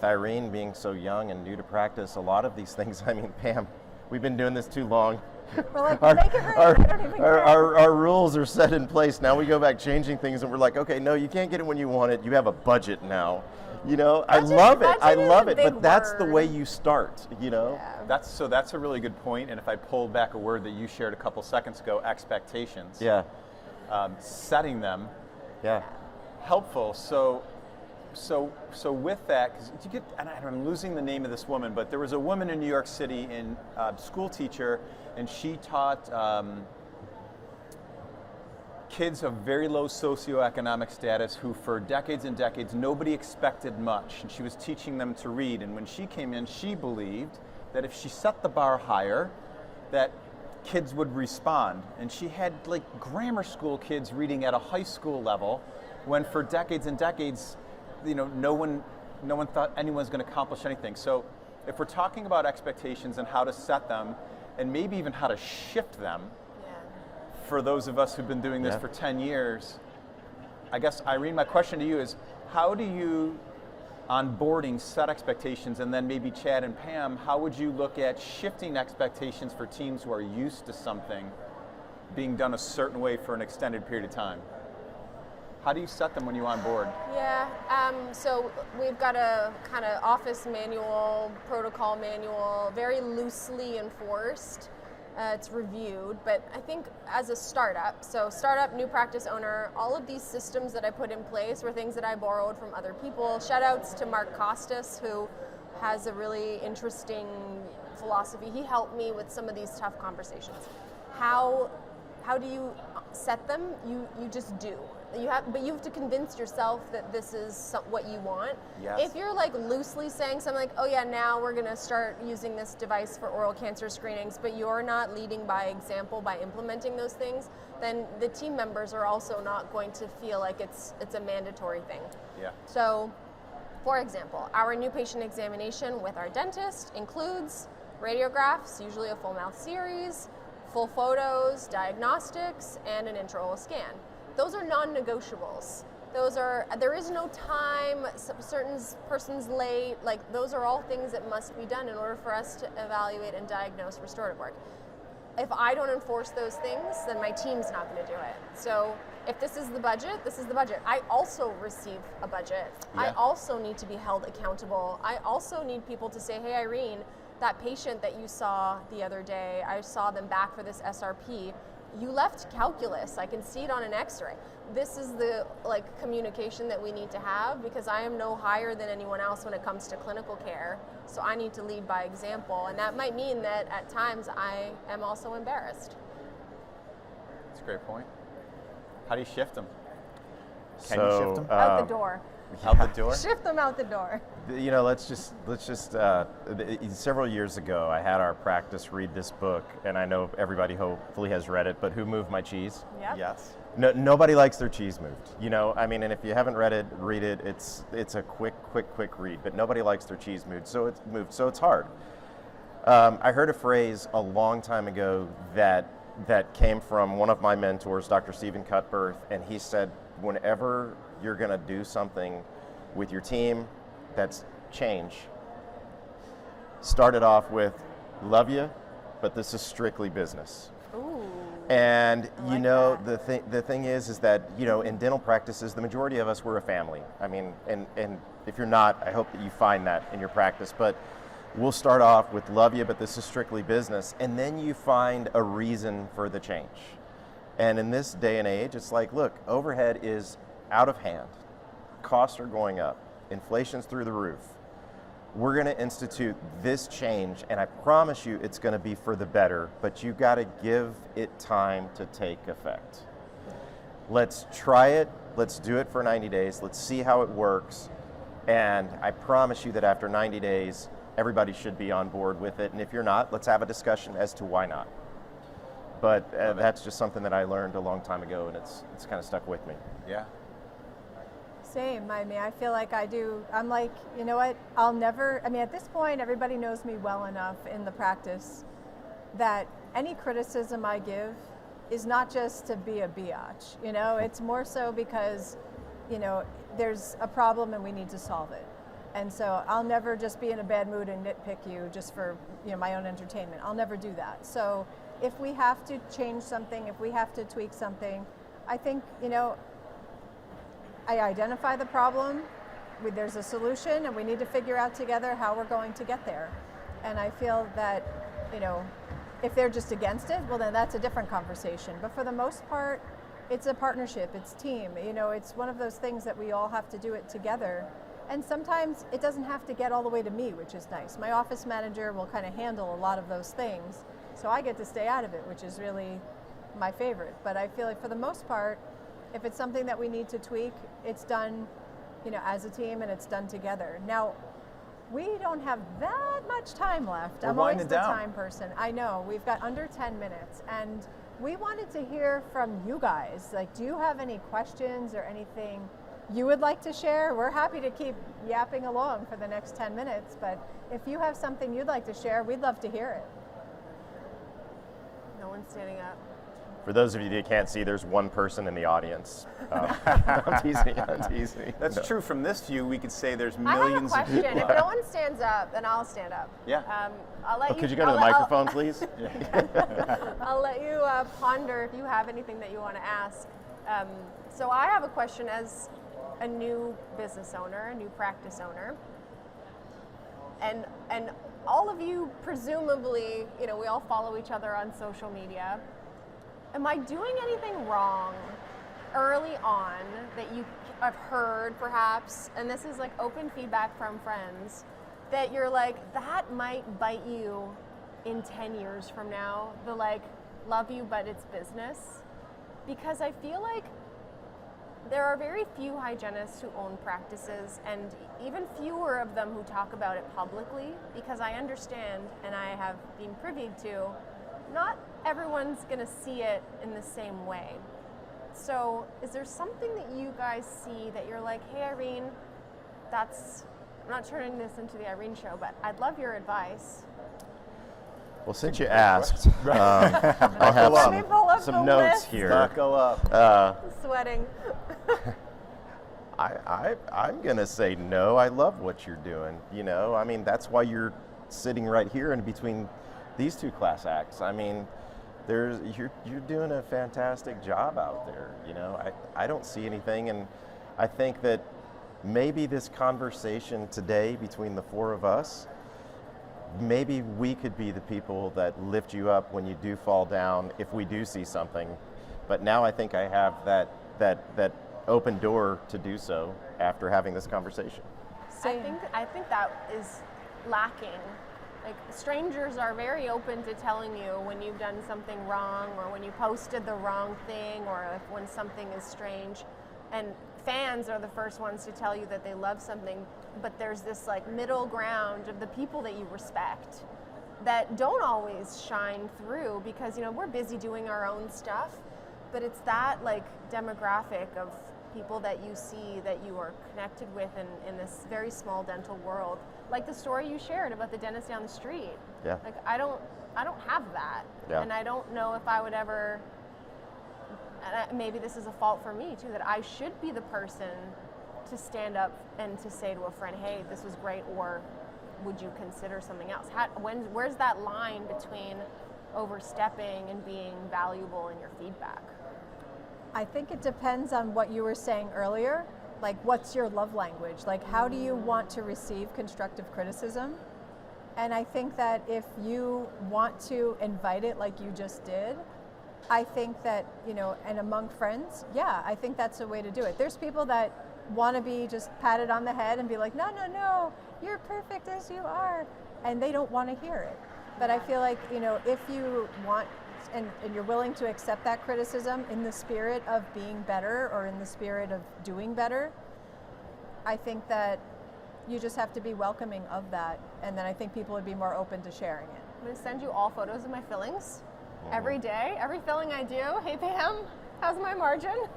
D: Irene being so young and new to practice, a lot of these things, I mean, Pam, we've been doing this too long.
A: We're like, make it right, I don't even care.
D: Our rules are set in place. Now we go back changing things and we're like, okay, no, you can't get it when you want it. You have a budget now. You know, I love it. I
C: budget is
D: love
C: a
D: it. But
C: big
D: that's the
C: word.
D: way you start, you know?
A: Yeah.
B: That's a really good point. And if I pulled back a word that you shared a couple seconds ago, expectations.
D: Yeah.
B: Setting them
D: Yeah.
B: helpful. So with that, because you get, and I'm losing the name of this woman, but there was a woman in New York City, school teacher, and she taught kids of very low socioeconomic status who for decades and decades nobody expected much, and she was teaching them to read. And when she came in, she believed that if she set the bar higher, that kids would respond. And she had like grammar school kids reading at a high school level, when for decades and decades, no one thought anyone was going to accomplish anything. So if we're talking about expectations and how to set them, and maybe even how to shift them, for those of us who've been doing this for 10 years, I guess, Irene, my question to you is, how do you, onboarding, set expectations, and then maybe Chad and Pam, how would you look at shifting expectations for teams who are used to something being done a certain way for an extended period of time? How do you set them when you onboard?
C: Yeah, so we've got a kind of office manual, protocol manual, very loosely enforced. It's reviewed, but I think as a startup, new practice owner, all of these systems that I put in place were things that I borrowed from other people. Shout outs to Mark Costas, who has a really interesting philosophy. He helped me with some of these tough conversations. How do you set them? You just do. But you have to convince yourself that this is what you want.
B: Yes.
C: If you're like loosely saying something like, oh yeah, now we're gonna start using this device for oral cancer screenings, but you're not leading by example by implementing those things, then the team members are also not going to feel like it's a mandatory thing.
B: Yeah.
C: So, for example, our new patient examination with our dentist includes radiographs, usually a full mouth series, full photos, diagnostics, and an intraoral scan. Those are non-negotiables. There is no time, certain person's late, like those are all things that must be done in order for us to evaluate and diagnose restorative work. If I don't enforce those things, then my team's not going to do it. So if this is the budget, this is the budget. I also receive a budget.
B: Yeah.
C: I also need to be held accountable. I also need people to say, hey Irene, that patient that you saw the other day, I saw them back for this SRP. You left calculus. I can see it on an x-ray. This is the communication that we need to have, because I am no higher than anyone else when it comes to clinical care. So I need to lead by example. And that might mean that at times I am also embarrassed.
B: That's a great point. How do you shift them? Can
D: So,
B: you shift them?
A: Out the door.
B: Out the door?
A: Shift them out the door.
D: Let's just several years ago, I had our practice read this book, and I know everybody hopefully has read it, but Who Moved My Cheese?
A: Yep.
B: Yes.
D: No, nobody likes their cheese moved. And if you haven't read it, read it. It's a quick read, but nobody likes their cheese moved, so it's hard. I heard a phrase a long time ago that came from one of my mentors, Dr. Stephen Cutbirth, and he said, whenever you're going to do something with your team that's change, start it off with, love you, but this is strictly business.
C: Ooh.
D: And
A: I like that.
D: the thing is that in dental practices, the majority of us, we're a family. I mean, and if you're not, I hope that you find that in your practice. But we'll start off with love you, but this is strictly business, and then you find a reason for the change. And in this day and age, it's like, look, overhead is out of hand. Costs are going up. Inflation's through the roof. We're going to institute this change, and I promise you it's going to be for the better, but you got to give it time to take effect. Let's try it. Let's do it for 90 days. Let's see how it works. And I promise you that after 90 days, everybody should be on board with it. And if you're not, let's have a discussion as to why not. But that's just something that I learned a long time ago, and it's kind of stuck with me.
B: Yeah.
A: Same. I mean, I feel like I do. I'm like, you know what? At this point, everybody knows me well enough in the practice that any criticism I give is not just to be a biatch. It's more so because, there's a problem and we need to solve it. And so I'll never just be in a bad mood and nitpick you just for, my own entertainment. I'll never do that. So if we have to change something, if we have to tweak something, I think, I identify the problem, there's a solution, and we need to figure out together how we're going to get there. And I feel that, if they're just against it, well then that's a different conversation. But for the most part, it's a partnership, it's team. You know, it's one of those things that we all have to do it together. And sometimes it doesn't have to get all the way to me, which is nice. My office manager will kind of handle a lot of those things, so I get to stay out of it, which is really my favorite. But I feel like for the most part, if it's something that we need to tweak, it's done, you know, as a team, and it's done together. Now, we don't have that much time left. I'm always the time person. I know, we've got under 10 minutes, and we wanted to hear from you guys. Like, do you have any questions or anything you would like to share? We're happy to keep yapping along for the next 10 minutes, but if you have something you'd like to share, we'd love to hear it.
C: No one's standing up.
D: For those of you that can't see, there's one person in the audience. I'm teasing.
B: That's true. From this view, we could say there's millions
C: I have a
B: of
C: question.
B: people.
C: If no one stands up, then I'll stand up.
B: Yeah.
C: I'll let
D: Could you go to the microphone, please?
C: I'll let you ponder if you have anything that you want to ask. So I have a question as a new business owner, a new practice owner, and all of you presumably, you know, we all follow each other on social media. Am I doing anything wrong early on that I've heard perhaps, and this is like open feedback from friends, that you're like, that might bite you in 10 years from now, the like, love you but it's business? Because I feel like there are very few hygienists who own practices, and even fewer of them who talk about it publicly, because I understand, and I have been privy to, not everyone's gonna see it in the same way. So is there something that you guys see that you're like, hey Irene, I'm not turning this into the Irene show, but I'd love your advice.
D: Well, since you asked, I have some notes here.
B: Buckle up.
C: Sweating.
D: I'm gonna say no. I love what you're doing. You know, I mean, that's why you're sitting right here in between these two class acts. I mean, you're doing a fantastic job out there. You know, I don't see anything, and I think that maybe this conversation today between the four of us, maybe we could be the people that lift you up when you do fall down if we do see something. But now I think I have that open door to do so after having this conversation.
C: I think that is lacking. Like, strangers are very open to telling you when you've done something wrong, or when you posted the wrong thing, or when something is strange. And fans are the first ones to tell you that they love something, but there's this like middle ground of the people that you respect that don't always shine through, because, you know, we're busy doing our own stuff, but it's that like demographic of people that you see that you are connected with in this very small dental world. Like the story you shared about the dentist down the street.
D: Yeah.
C: Like I don't have that.
D: Yeah.
C: And I don't know if I would ever, and maybe this is a fault for me too, that I should be the person to stand up and to say to a friend, hey, this was great, or would you consider something else? Where's that line between overstepping and being valuable in your feedback?
A: I think it depends on what you were saying earlier. Like, what's your love language? Like, how do you want to receive constructive criticism? And I think that if you want to invite it like you just did, I think that, you know, and among friends, yeah, I think that's a way to do it. There's people that want to be just patted on the head and be like, no, you're perfect as you are. And they don't want to hear it. But I feel like, you know, if you want and you're willing to accept that criticism in the spirit of being better or in the spirit of doing better, I think that you just have to be welcoming of that. And then I think people would be more open to sharing it.
C: I'm going to send you all photos of my fillings every day. Every filling I do, hey Pam, how's my margin?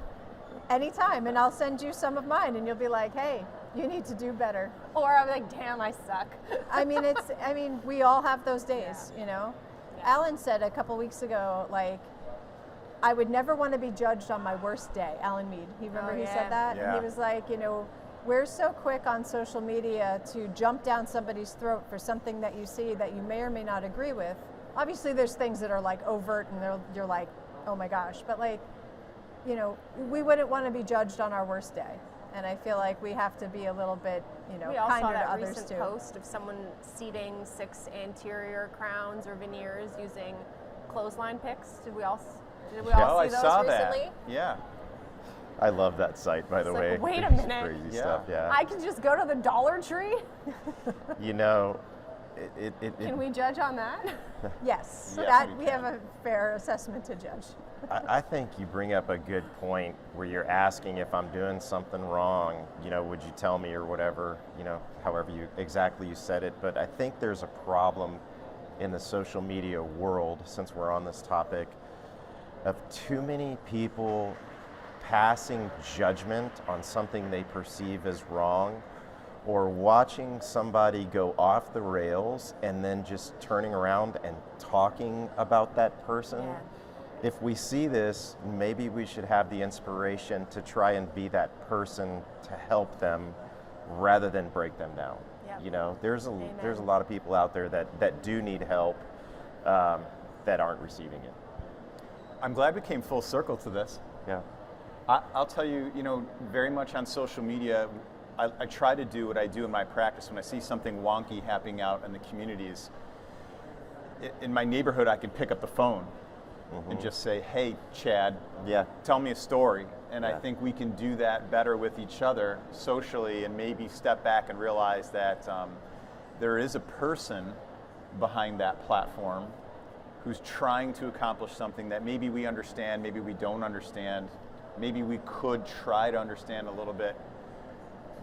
A: Anytime, and I'll send you some of mine, and you'll be like, hey, you need to do better.
C: Or I'll be like, damn, I suck.
A: I mean, we all have those days, you know? Yeah. Alan said a couple weeks ago, like, I would never want to be judged on my worst day. Alan Mead, he said that?
B: Yeah.
A: And he was like, you know, we're so quick on social media to jump down somebody's throat for something that you see that you may or may not agree with. Obviously, there's things that are like overt and you're like, oh my gosh, but like, you know, we wouldn't want to be judged on our worst day. And I feel like we have to be a little bit, you know, kinder to others too. We all saw that recent post of someone seating 6 anterior crowns or veneers using clothesline picks. Did we all?
C: Did we all
B: I
C: see those
B: saw
C: recently?
B: that. Yeah.
D: I love that site, by the
C: It's
D: way.
C: like, wait a
D: It's
C: minute.
D: Crazy
B: Yeah.
D: stuff, yeah.
C: I can just go to the Dollar Tree?
D: You know,
C: Can we judge on that?
A: Yes,
B: Yes,
A: that
B: we
A: we have
B: can.
A: a fair assessment to judge.
D: I think you bring up a good point where you're asking if I'm doing something wrong, you know, would you tell me or whatever, you know, however you exactly you said it. But I think there's a problem in the social media world, since we're on this topic, of too many people passing judgment on something they perceive as wrong, or watching somebody go off the rails and then just turning around and talking about that person.
C: Yeah.
D: If we see this, maybe we should have the inspiration to try and be that person to help them rather than break them down.
C: Yep.
D: You know, there's a
C: Amen.
D: lot of people out there that do need help that aren't receiving it.
B: I'm glad we came full circle to this.
D: Yeah.
B: I'll tell you, you know, very much on social media, I try to do what I do in my practice when I see something wonky happening out in the communities. In my neighborhood, I can pick up the phone and just say, hey, Chad,
D: Yeah.
B: tell me a story. And I
D: Yeah.
B: think we can do that better with each other socially, and maybe step back and realize that there is a person behind that platform who's trying to accomplish something that maybe we understand, maybe we don't understand, maybe we could try to understand a little bit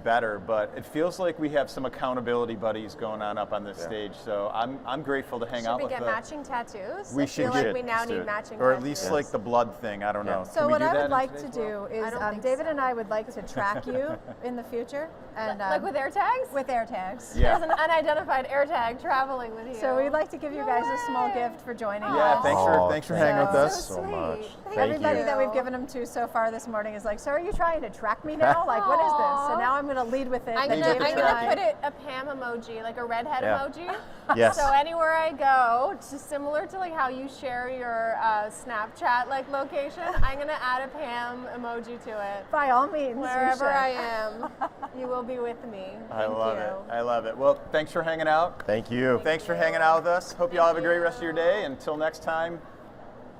B: better, but it feels like we have some accountability buddies going on up on this stage. So I'm grateful to hang
C: Should
B: out
C: we
B: with
C: get
B: the,
C: matching tattoos?
B: We
C: I feel
B: should
C: like
B: get-
C: we now
D: let's do
C: need
D: it.
C: matching
B: or at
C: tattoos.
B: least like the blood thing. I don't know.
A: So
B: Can we
A: what
B: do
A: I
B: that
A: would
B: in
A: like
B: today's
A: to
B: world?
A: do is,
C: I don't think
A: David
C: so.
A: and I would like to track you in the future, and
C: Like with AirTags?
A: with AirTags.
B: Yeah.
C: There's an unidentified AirTag traveling with you.
A: So we'd like to give you guys a small
C: way.
A: gift for joining
B: Yeah,
A: us.
B: thanks for hanging with
A: So
B: us.
D: So
C: sweet.
D: much.
C: Thank
D: Thank
A: Everybody
D: you.
A: that we've given them to so far this morning is like, so are you trying to track me now? Like, what is this? So
C: Aw.
A: now I'm going to lead with it.
C: I'm
A: that
C: gonna,
A: David
C: I'm
A: and
C: gonna
A: I-
C: put it a Pam emoji, like a redhead
D: Yeah.
C: emoji.
D: Yes.
C: So anywhere I go, just similar to like how you share your Snapchat like location, I'm gonna add a Pam emoji to it.
A: By all means, you
C: Wherever
A: should.
C: I am, you will be with me.
B: I
C: Thank
B: love
C: you.
B: it. I love it. Well, thanks for hanging out.
D: Thank you.
B: Thanks for hanging out with us. Hope you all have a great rest of your day. Until next time,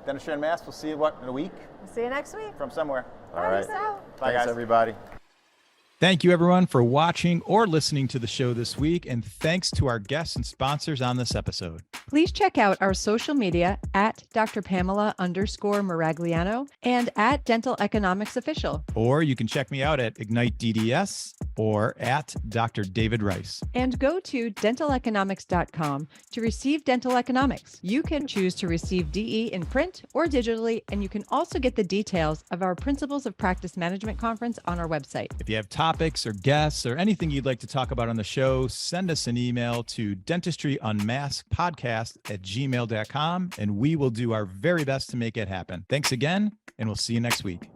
B: Dentistry Unmasked. We'll see you, in a week
A: See you next week.
B: from somewhere.
D: All right.
A: Peace out.
B: Bye,
D: Thanks,
B: guys.
D: everybody.
E: Thank you, everyone, for watching or listening to the show this week, and thanks to our guests and sponsors on this episode.
A: Please check out our social media at Dr. Pamela_Maragliano and at Dental Economics Official.
E: Or you can check me out at Ignite D.D.S. or at Dr. David Rice.
A: And go to dentaleconomics.com to receive dental economics. You can choose to receive DE in print or digitally, and you can also get the details of our Principles of Practice Management conference on our website.
E: If you have topics or guests or anything you'd like to talk about on the show, send us an email to dentistryunmaskedpodcast@gmail.com, and we will do our very best to make it happen. Thanks again, and we'll see you next week.